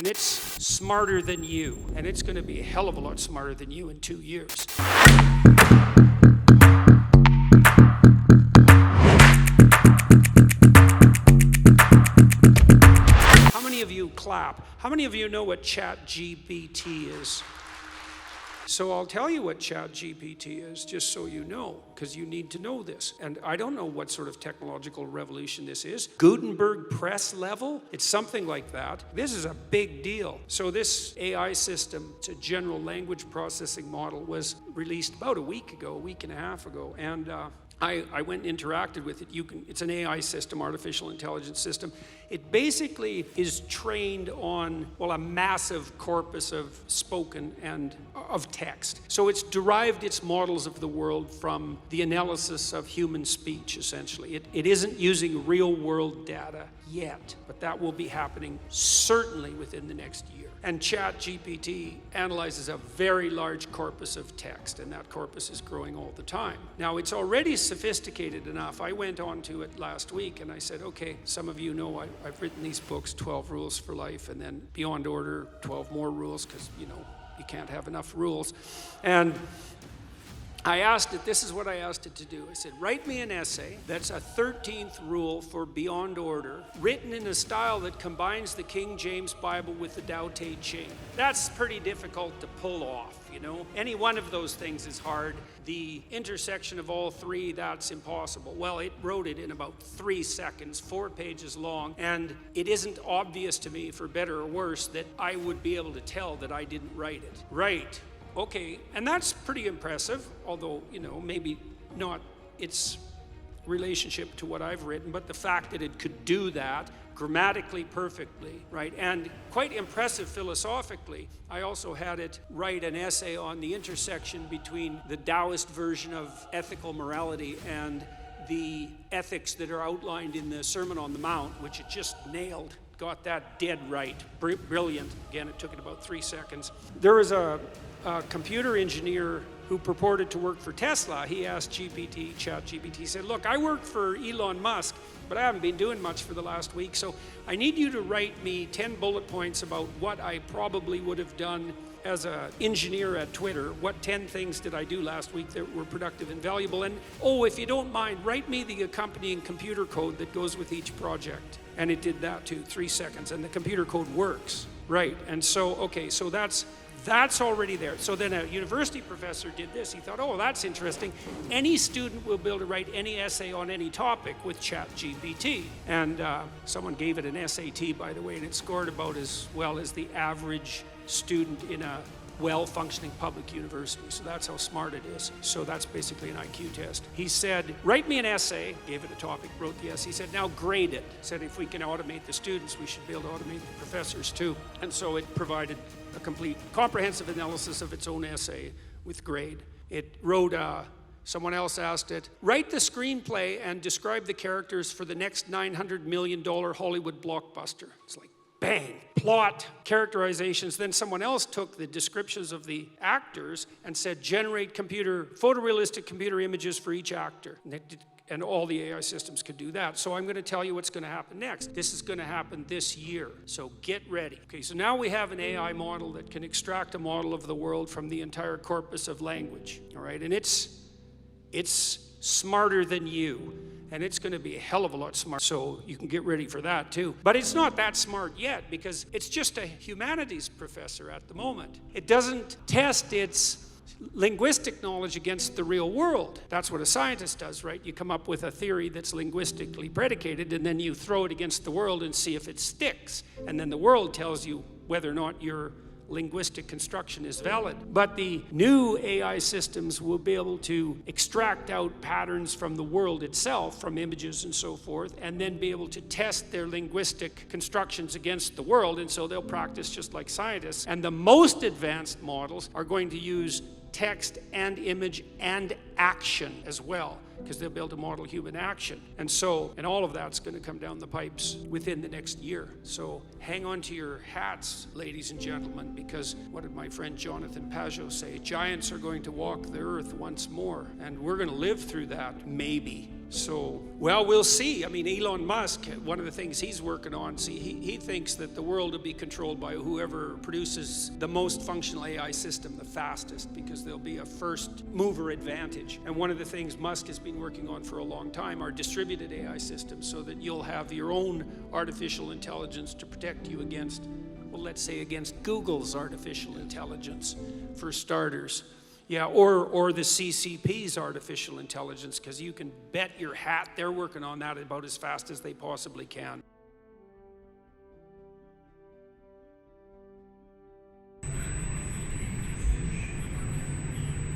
and it's smarter than you, and it's going to be a hell of a lot smarter than you in 2 years. How many of you clap? How many of you know what ChatGPT is? So I'll tell you what ChatGPT is, just so you know, because you need to know this. And I don't know what sort of technological revolution this is. Gutenberg press level? It's something like that. This is a big deal. So this AI system, it's a general language processing model, was released about a week and a half ago. And I went and interacted with it. It's an AI system, artificial intelligence system. It basically is trained on, well, a massive corpus of spoken and of text. So it's derived its models of the world from the analysis of human speech, essentially. It isn't using real world data yet, but that will be happening certainly within the next year. And ChatGPT analyzes a very large corpus of text, and that corpus is growing all the time. Now, it's already sophisticated enough. I went on to it last week, and I said, okay, some of you know I've written these books, 12 Rules for Life, and then Beyond Order, 12 more rules, because, you know, you can't have enough rules. And I asked it, this is what I asked it to do. I said, write me an essay that's a 13th rule for Beyond Order, written in a style that combines the King James Bible with the Tao Te Ching. That's pretty difficult to pull off, you know. Any one of those things is hard. The intersection of all three, that's impossible. Well, it wrote it in about 3 seconds, 4 pages long, and it isn't obvious to me, for better or worse, that I would be able to tell that I didn't write it. Right. Okay, and that's pretty impressive, although, you know, maybe not its relationship to what I've written, but the fact that it could do that grammatically perfectly, right? And quite impressive philosophically. I also had it write an essay on the intersection between the Taoist version of ethical morality and the ethics that are outlined in the Sermon on the Mount, which it just nailed. Got that dead right. Brilliant. Again, it took it about 3 seconds. There was a computer engineer who purported to work for Tesla. He asked ChatGPT, he said, look, I work for Elon Musk, but I haven't been doing much for the last week, so I need you to write me 10 bullet points about what I probably would have done as an engineer at Twitter. What 10 things did I do last week that were productive and valuable? And, oh, if you don't mind, write me the accompanying computer code that goes with each project. And it did that too, 3 seconds, and the computer code works, right? And so, okay, so that's already there. So then a university professor did this. He thought, oh, that's interesting. Any student will be able to write any essay on any topic with ChatGPT. And someone gave it an SAT, by the way, and it scored about as well as the average student in a well-functioning public university. So that's how smart it is. So that's basically an IQ test. He said, write me an essay, gave it a topic, wrote the essay. He said, now grade it. Said if we can automate the students, we should be able to automate the professors too. And so it provided a complete comprehensive analysis of its own essay with grade. It wrote, someone else asked it, write the screenplay and describe the characters for the next $900 million Hollywood blockbuster. It's like, bang, plot, characterizations. Then someone else took the descriptions of the actors and said, generate photorealistic computer images for each actor. And all the AI systems could do that. So I'm going to tell you what's going to happen next. This is going to happen this year. So get ready. Okay, so now we have an AI model that can extract a model of the world from the entire corpus of language. All right, and it's smarter than you. And it's going to be a hell of a lot smarter. So you can get ready for that too. But it's not that smart yet because it's just a humanities professor at the moment. It doesn't test its linguistic knowledge against the real world. That's what a scientist does, right? You come up with a theory that's linguistically predicated and then you throw it against the world and see if it sticks. And then the world tells you whether or not your linguistic construction is valid. But the new AI systems will be able to extract out patterns from the world itself, from images and so forth, and then be able to test their linguistic constructions against the world, and so they'll practice just like scientists. And the most advanced models are going to use text and image and action as well, because they'll be able to model human action. And all of that's going to come down the pipes within the next year. So hang on to your hats, ladies and gentlemen, because what did my friend Jonathan Pajot say? Giants are going to walk the earth once more, and we're going to live through that, maybe. So, well, we'll see. I mean, Elon Musk, one of the things he's working on, see, he thinks that the world will be controlled by whoever produces the most functional AI system the fastest, because there'll be a first mover advantage. And one of the things Musk has been working on for a long time are distributed AI systems, so that you'll have your own artificial intelligence to protect you against, well, let's say against Google's artificial intelligence, for starters. Yeah, or the CCP's artificial intelligence, because you can bet your hat they're working on that about as fast as they possibly can.